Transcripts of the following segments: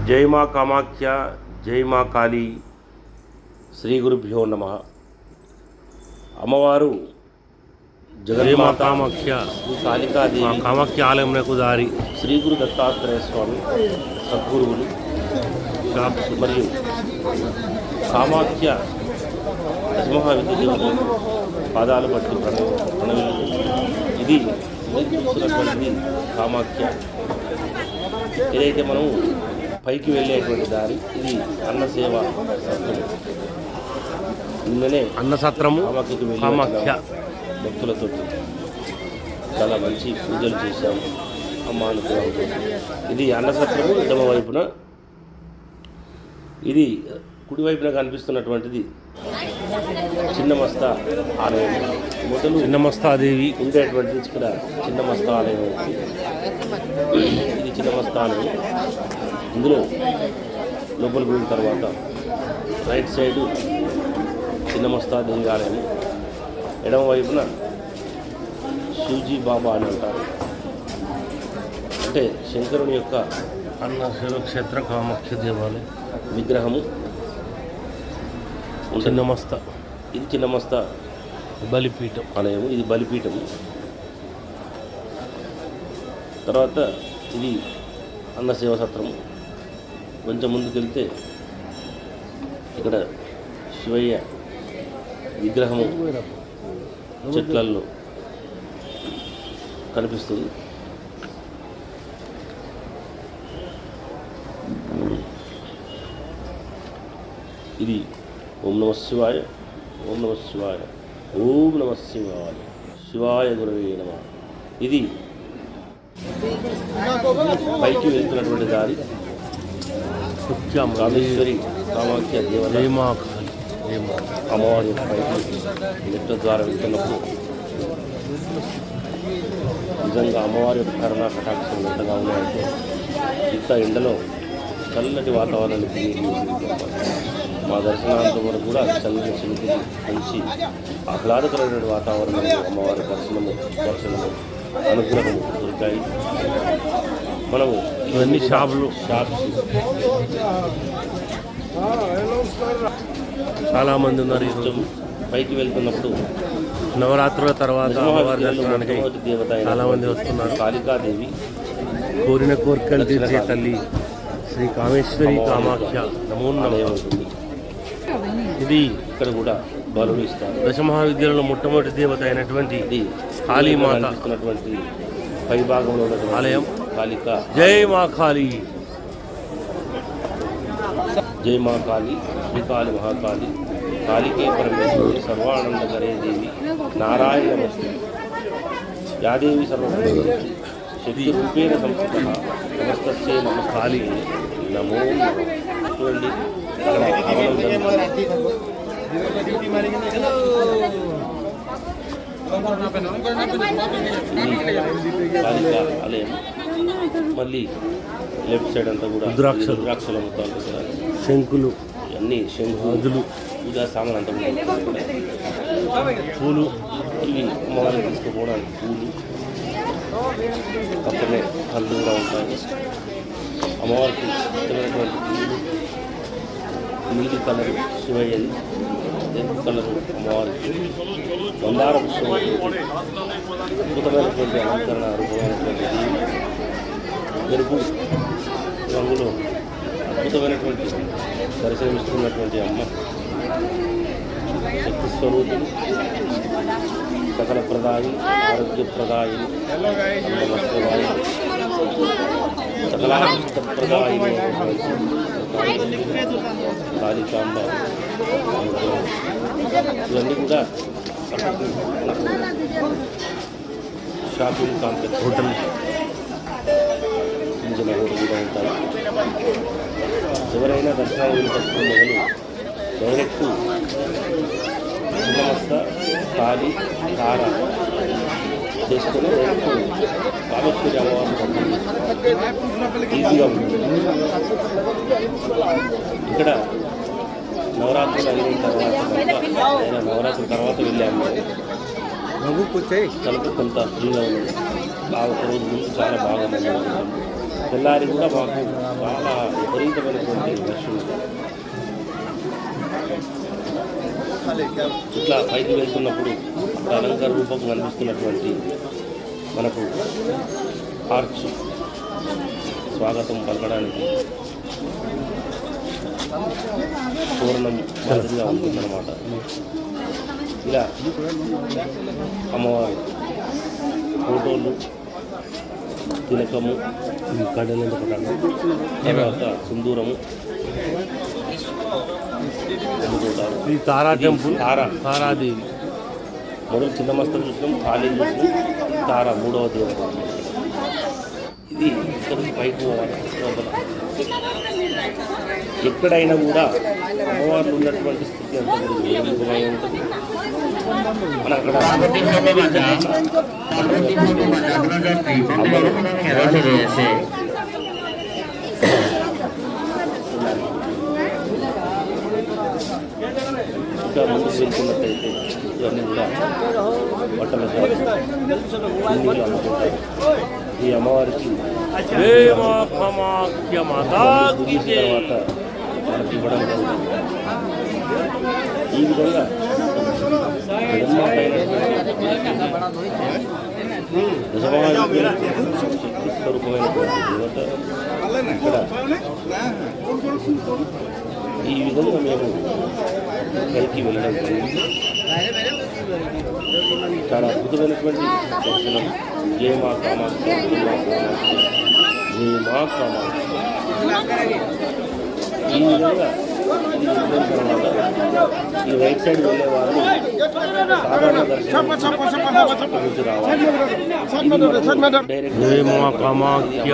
జై మా కామాఖ్య, జై మా కాళీ, శ్రీ గురుభ్యో నమ. అమ్మవారు జగన్మా కామాఖ్య శ్రీ కాళికాదేవి కామాఖ్య ఆలయంకు దారి శ్రీ గురు దత్తాత్రేయ స్వామి సద్గురువులు మరియు కామాఖ్య దశమహావిద్య పాదాలు బట్టి ప్రణవి. ఇది చూస్తున్నటువంటిది కామాఖ్య. ఏదైతే మనం పైకి వెళ్ళేటువంటి దారి ఇది అన్నసేవ సత్రం. నిన్ననే అన్నసత్రము కామాఖ్యకు కామాఖ్య భక్తులతో చాలా మంచి పూజలు చేశాము. అమ్మ అనుగ్రహంతో ఇది అన్నసత్రము. ఎడమ వైపున ఇది కుడివైపున కనిపిస్తున్నటువంటిది చిన్నమస్త ఆలయం. మొదలు చిన్నమస్తాదేవి ఉండేటువంటిది ఇక్కడ చిన్నమస్త ఆలయం. ఇది చిన్నమస్త ఆలయం. ఇందులో లోపలికి వెళ్ళిన తర్వాత రైట్ సైడు చిన్నమస్తాదేవి ఆలయం, ఎడమ వైపున శివజీ బాబా అని అంటారు. అంటే శంకరుని యొక్క అన్న శివక్షేత్ర కామాఖ్య దేవాలయం విగ్రహము చిన్నమస్త. ఇది చిన్నమస్త బలిపీఠం ఆలయము. ఇది బలిపీఠము. తర్వాత ఇది అన్నసేవ సత్రము. కొంచెం ముందుకెళ్తే ఇక్కడ శివయ్య విగ్రహము చెట్లల్లో కనిపిస్తుంది. ఇది ఓం నమ శివాయ, ఓం నమ శివాయ, ఓం నమ శివాయ, శివాయ గురవే నమః. ఇది పైకి వెళ్తున్నటువంటి దారి రామేశ్వరి కామాఖ్య దేవాలయం. అమ్మవారి పైకి మెట్ల ద్వారా వెళ్తున్నప్పుడు నిజంగా అమ్మవారి యొక్క కరుణా కటాక్షం ఎంతగా ఉన్నాయంటే ఇంత ఎండలో చల్లటి వాతావరణాన్ని మా దర్శనాంతం వరకు కూడా చల్లని చినుకులు మంచి ఆహ్లాదకరమైన వాతావరణంలో అమ్మవారి దర్శనము అనుగ్రహము దొరికాయి. మనము ఇవన్నీ షాప్స్ చాలామంది ఉన్నారు. కొంచెం పైకి వెళ్తున్నప్పుడు నవరాత్రుల తర్వాత అమ్మవారి దర్శనానికి దేవత చాలామంది వస్తున్నారు. కాళికాదేవి కోరిన కోరికలు తీర్చే తల్లి శ్రీ కామేశ్వరి కామాఖ్య నమో ఆలయం నమః. ఉంటుంది. ఇది ఇక్కడ కూడా బలులు ఇస్తారు. దశమహావిద్యలలో మొట్టమొదటి దేవత అయినటువంటి ఇది కాళీమాత కనిపిస్తున్నటువంటి పై భాగంలో ఉన్నటువంటి ఆలయం. కాళిక. జై మా కాళీ. జై మా కాళీ, శ్రీకాళి మహాకాళి, కాళికే పరమేశ్వరి, సర్వానందకరే దేవి, నారాయణ నమస్తే. యాదేవి సర్వభూతేషు శక్తి రూపేణ సంస్థితః నమస్తస్యై నమః నమో నమః. చూడండి అక్కడ హవనం జరుగుతుంది. కాళిక ఆలయం. మళ్ళీ లెఫ్ట్ సైడ్ అంతా కూడా రుద్రాక్షలు అమ్ముతారు. శంకులు, అన్ని శంకులు, పూజా సామాన్ అంతా కూడా పూలు. ఇవి అమ్మవారిని తీసుకుపోవడానికి పూలు. పక్కనే కళ్ళు కూడా ఉంటాయి. అమ్మవారికి ఇష్టమైనటువంటి పూలు నీలి కలరు శివయ్యది, ఎరుపు కలరు అమ్మవారికి మందార పుష్పం, అద్భుతమైనటువంటి అలంకరణ రూపమైనటువంటి ఎరుపు రంగులో అద్భుతమైనటువంటి దర్శనమిస్తున్నటువంటి అమ్మ శక్తి స్వరూపుడు, సకల ప్రదాయి, ఆరోగ్య ప్రదాయి, సకలాభిష్ట ప్రదాయి కాళికాంబ. ఇవన్నీ కూడా షాపింగ్ కాంప్లెక్స్, హోటల్, చిన్న చిన్న హోటల్ కూడా ఉంటాయి. ఎవరైనా దర్శనాలు తక్కువ మొదలు డైరెక్ట్ చిన్నమస్త కాళీ తార చేసుకుని డైరెక్ట్ కామేశ్వరి అమ్మవారిని ఈజీగా ఉంటుంది. ఇక్కడ నవరాత్రులు అయిన తర్వాత నవరాత్రుల తర్వాత వెళ్ళాము. తలుపు కొంత ఫ్రీగా ఉంది. ఒకరోజు ముందు చాలా బాగా మంది తెల్లారి కూడా మాకు చాలా విపరీతమైనటువంటి రష్ ఉంది. ఇట్లా పైకి వెళ్తున్నప్పుడు అలంకార రూపం కనిపిస్తున్నటువంటి మనకు ఆర్చ్ స్వాగతం పలకడానికి పూర్ణం మాదిరిగా ఉంటుందన్నమాట. ఇలా అమ్మవారు ఫోటోలు, తిలకము, కడలంత తర్వాత సింధూరము అందుకుంటారు. ఈ తారా టెంపుల్, తారాదేవి. మొదలు చిన్న మస్తలు చూసినాం, ఖాళీ చూసినాం, తారా మూడవ దేవత. ఇది ఇక్కడికి పైకి పోవాలి. ఎక్కడైనా కూడా అమ్మవార్లు ఉన్నటువంటి స్థితి అంతా వేరుముఖమై ఉంటుంది. మన అక్కడ ఇంకా ముందుకు వెళ్తున్నట్టయితే ఇవన్నీ కూడా బట్టల అన్నీ అమ్ముకుంటారు. ఈ అమ్మవారికి తర్వాత మనకి ఇవ్వడం జరుగుతుంది. ఈ విధంగా శక్తి స్వరూపమైనటువంటి దేవత ఇక్కడ. ఈ విధంగా మేము పైకి వెళ్ళడం జరిగింది. చాలా అద్భుతమైనటువంటి దర్శనం. జయ మా కామాఖ్య, జయ మా కామాఖ్య. ఈ విధంగా తర్వాత ఈ రైట్ సైడ్ వెళ్ళే వాళ్ళు సాధారణ దర్శనం నుంచి రావాలి. జై మా కామాఖ్య,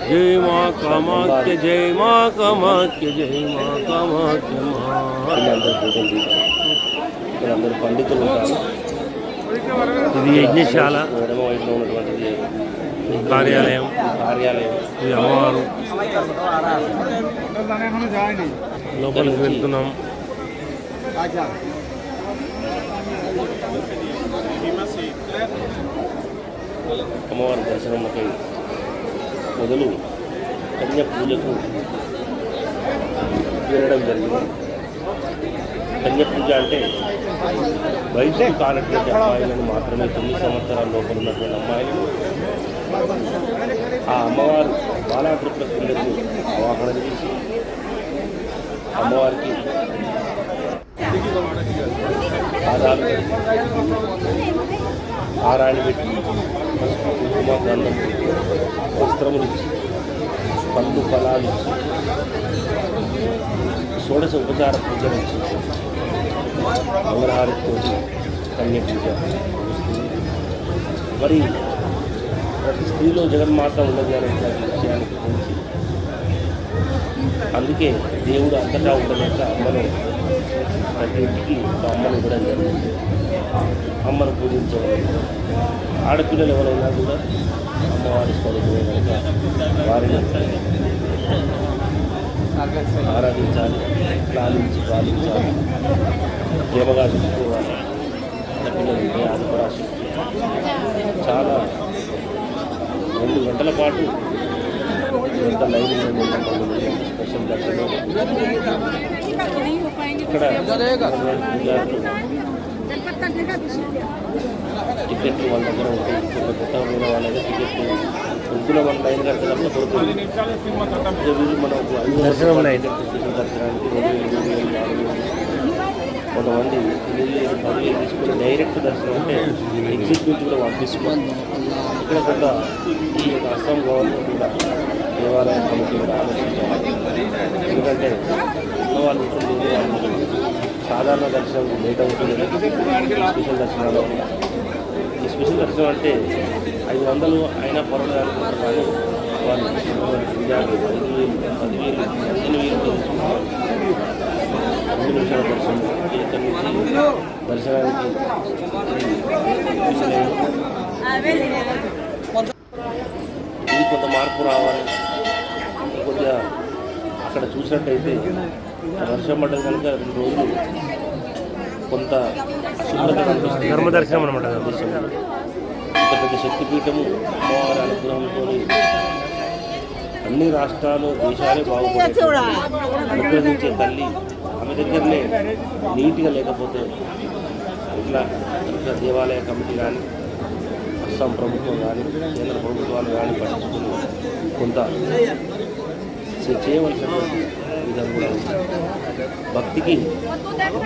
జై మా కామాఖ్య, జై మా కామాఖ్య, జై మా కామాఖ్య. ఇక్కడ అందరూ పండితులు ఉంటారు. ఇది యజ్ఞశాల, ఎడమ వైపులో ఉన్నటువంటిది కార్యాలయం. ఇది అమ్మవారు. లోపలికి వెళ్తున్నాం. అమ్మవారి దర్శనంకి మొదలు కన్య పూజకు చేరడం జరిగింది. కన్య పూజ అంటే వయసు కానటువంటి అమ్మాయిలను మాత్రమే, 9 సంవత్సరాల లోపల ఉన్నటువంటి అమ్మాయిలను ఆ అమ్మవారు బాలాకృష్ణ సుందరిని ఆవాహన చేసి అమ్మవారికి పాదాలు హారాన్ని పెట్టి పసుపు, కుంకుమ, గంధం, వస్త్రములు ఇచ్చి, పళ్ళు ఫలాలు ఇచ్చి, షోడశ ఉపచార పూజలు ఇచ్చి మంగళహారతితో కన్య పూజ వస్తుంది. మరి ప్రతి స్త్రీలో జగన్మాత ఉన్నది అనేటువంటి విషయానికి గురించి అందుకే దేవుడు అంతటా ఉండలేక అమ్మను ప్రతి ఇంటికి ఒక అమ్మను ఇవ్వడం జరిగింది. అమ్మను పూజించడం, ఆడపిల్లలు ఎవరైనా కూడా అమ్మవారి స్వరూపమే కనుక వారిని ఆరాధించాలి, లాలించి పాలించాలి, ప్రేమగా చూసుకోవాలి. ఆడపిల్లలు ఉంటే ఆదిపరాశక్తి. చాలా 2 గంటల పాటు ఎంత లైన్ స్పెషల్ దర్శనం. ఇక్కడ టికెట్లు వాళ్ళ దగ్గర ఉంటాయి. కొత్త పోయిన వాళ్ళైతే టికెట్లు పొద్దున మన లైన్ కట్టేటప్పుడు దొరుకుతుంది. మనకు దర్శనం దర్శనానికి 2,000, 4,000, 4,000 కొంతమంది 8,000, 10,000 తీసుకుని డైరెక్ట్ దర్శనం అంటే ఎగ్జిట్ నుంచి కూడా పంపిస్తున్నాం. ఇక్కడ కొంత ఈ అస్సాం గవర్నమెంట్ కూడా దేవాలయ కమిటీ కూడా ఆలోచించాలి. ఎందుకంటే ఉన్నవాళ్ళు ఉంటుంది, సాధారణ దర్శనం లేట్ అవుతుంది. స్పెషల్ దర్శనాలు, ఈ స్పెషల్ దర్శనం అంటే 500 అయినా పర్వాలేదు అనుకుంటారు. కానీ వాళ్ళు విద్యార్థులు 5,000, 10,000, 15,000 తీసుకుంటారు. 2 నిమిషాల దర్శనం. ఇక్కడి నుంచి దర్శనానికి ఇది కొంత మార్పు రావాలి. కొద్దిగా అక్కడ చూసినట్టయితే వర్షం పడ్డది కనుక 2 రోజులు కొంత అశుభ్రత కనిపిస్తుంది. ధర్మదర్శనం అనమాట. ఇంత పెద్ద శక్తిపీఠము అమ్మవారి అనుగ్రహంతో అన్ని రాష్ట్రాలు దేశాలే బాగుపడే అనుగ్రహించే తల్లి ఆమె దగ్గరనే నీట్గా లేకపోతే ఇట్లా దేవాలయ కమిటీ కానీ అస్సాం ప్రభుత్వం కానీ కేంద్ర ప్రభుత్వాలు కానీ పట్టించుకుని కొంత చేయవలసినటువంటి విధం కూడా ఉంది. భక్తికి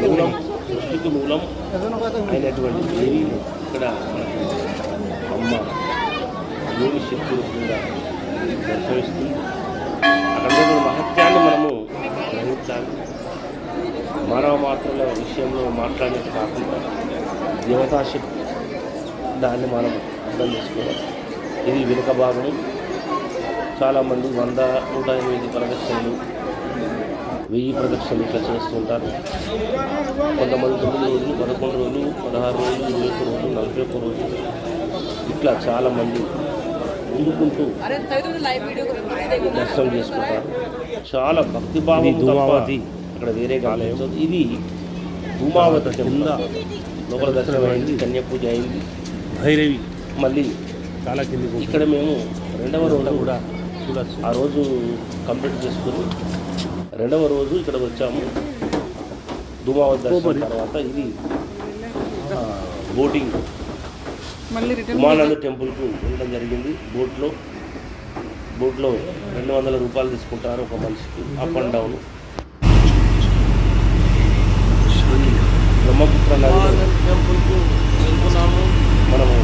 మూలం, సృష్టికి మూలం అయినటువంటి దేవి ఇక్కడ మనకు అమ్మ దేవి శక్తులు కూడా దర్శనమిస్తుంది. అక్కడ మహత్యాన్ని మనము గ్రహించాలి. మానవ మాత్రల విషయంలో మాట్లాడేది కాకుండా దేవతాశక్తి దాన్ని మనం అర్థం చేసుకోవాలి. ఇది వెనుక భాగము. చాలామంది 100, 108 ప్రదక్షిణలు, 1000 ప్రదక్షిణలు ఇట్లా చేస్తుంటారు. కొంతమంది 9 రోజులు, 11 రోజులు, 16 రోజులు, 21 రోజులు, 41 రోజులు ఇట్లా చాలామంది ముందుకుంటూ దర్శనం చేసుకుంటారు. చాలా భక్తిభావం ధూమావతి అక్కడ వేరే ఆలయం. ఇది ధూమావతి కింద లోపల దర్శనం అయింది, కన్యాపూజ అయింది, భైరవి మళ్ళీ చాలా కింది. ఇక్కడ మేము 2వ రోజు కూడా చూడొచ్చు. ఆ రోజు కంప్లీట్ చేసుకుని 2వ రోజు ఇక్కడ వచ్చాము. ధూమావతి దర్శనం తర్వాత ఇది బోటింగ్ ఉమానంద టెంపుల్కు వెళ్ళడం జరిగింది. బోట్లో 200 రూపాయలు తీసుకుంటారు ఒక మనిషికి, అప్ అండ్ డౌన్. బ్రహ్మపుత్ర నది టెంపుల్కు వెళ్తున్నాము మనము.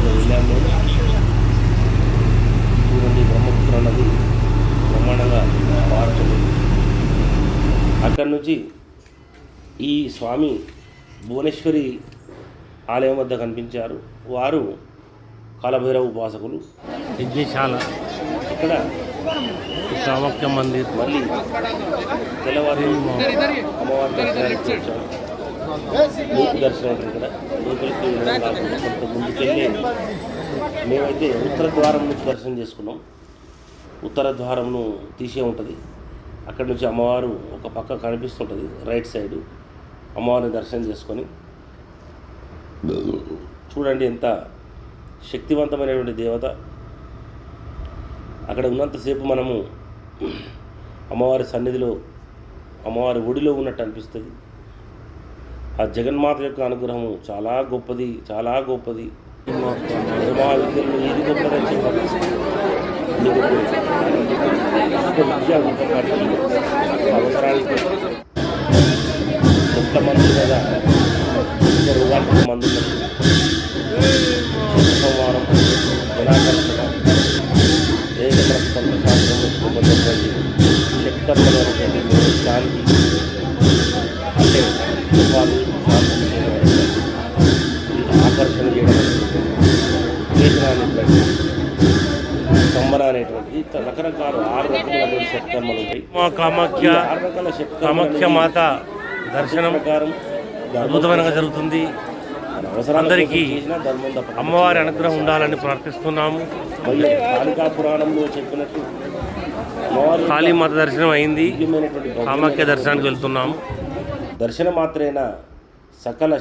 వెళ్ళాము. చూడండి, బ్రహ్మపుత్ర నది బ్రహ్మాండంగా పారుతుంది. అక్కడి నుంచి ఈ స్వామి భువనేశ్వరి ఆలయం వద్ద కనిపించారు. వారు కాలభైరవ ఉపాసకులు. యజ్ఞశాల ఇక్కడ కామాఖ్య మందిర్. మళ్ళీ తెల్లవారు అమ్మవారి దర్శనానికి వచ్చాము. లోపు దర్శనానికి ఇక్కడ లోపలికి వెళ్ళడం కాకుండా కొంత ముందుకెళ్ళి మేమైతే ఉత్తర ద్వారం నుంచి దర్శనం చేసుకున్నాం. ఉత్తర ద్వారంను తీసే ఉంటుంది. అక్కడి నుంచి అమ్మవారు ఒక పక్క కనిపిస్తుంటుంది, రైట్ సైడు. అమ్మవారిని దర్శనం చేసుకొని చూడండి ఎంత శక్తివంతమైనటువంటి దేవత. అక్కడ ఉన్నంతసేపు మనము అమ్మవారి సన్నిధిలో, అమ్మవారి ఒడిలో ఉన్నట్టు అనిపిస్తుంది. ఆ జగన్మాత యొక్క అనుగ్రహము చాలా గొప్పది, చాలా గొప్పది. మా విద్యలో ఏది గొప్పదని చెప్పాలి. అవసరానికి కొంతమంది కదా రోగాలకు మందు సంవారం జనాకర్షణ ఏకప్రస్థానం శాస్త్రం శక్తమైనటువంటి శాంతి అంటే వాళ్ళు ఆకర్షణ చేయడం, ఉత్తేజన అనేటువంటి సంబర అనేటువంటిది రకరకాల 6 రకాల శక్తర్మలు ఉంటాయి. మా కామాఖ్య 6 రకాల కామాఖ్య మాత దర్శనం ప్రకారం అద్భుతమైనగా జరుగుతుంది. అందరికీ అమ్మవారి అనుగ్రహం ఉండాలని ప్రార్థిస్తున్నాము. కాళికా పురాణంలో చెప్పినట్టు కాళీమాత దర్శనం అయింది. కామాఖ్య దర్శనానికి వెళ్తున్నాము. దర్శన మాత్రేనా సకల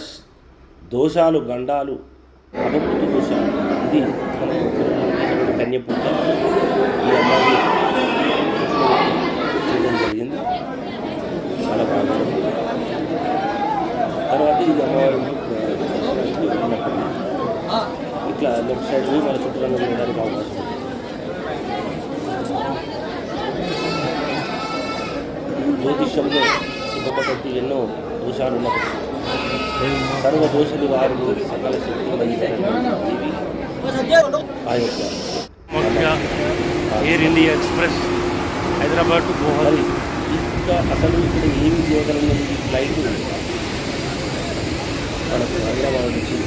దోషాలు, గండాలు, అపమృత్యు దోషాలు. ఇది మనం కన్యపూజ ఈ అమ్మాయి చేయడం జరిగింది. చాలా బాగా తర్వాత ఇది అమ్మవారి ఇట్లా లెఫ్ట్ సైడ్ మన చుట్టూ వెళ్ళడానికి అవకాశం ఉంది. జ్యోతిష్యంలో చెప్పబట్టి ఎన్నో దోషాలు ఉన్నప్పుడు సర్వ దోష నివారణ సకల శక్తి ఆ యొక్క Air India Express Hyderabad to గోహల్. ఇంకా అసలు ఇక్కడ ఏమి చేయగలిగినది ఈ ఫ్లైట్ మనకు హైదరాబాద్ నుంచి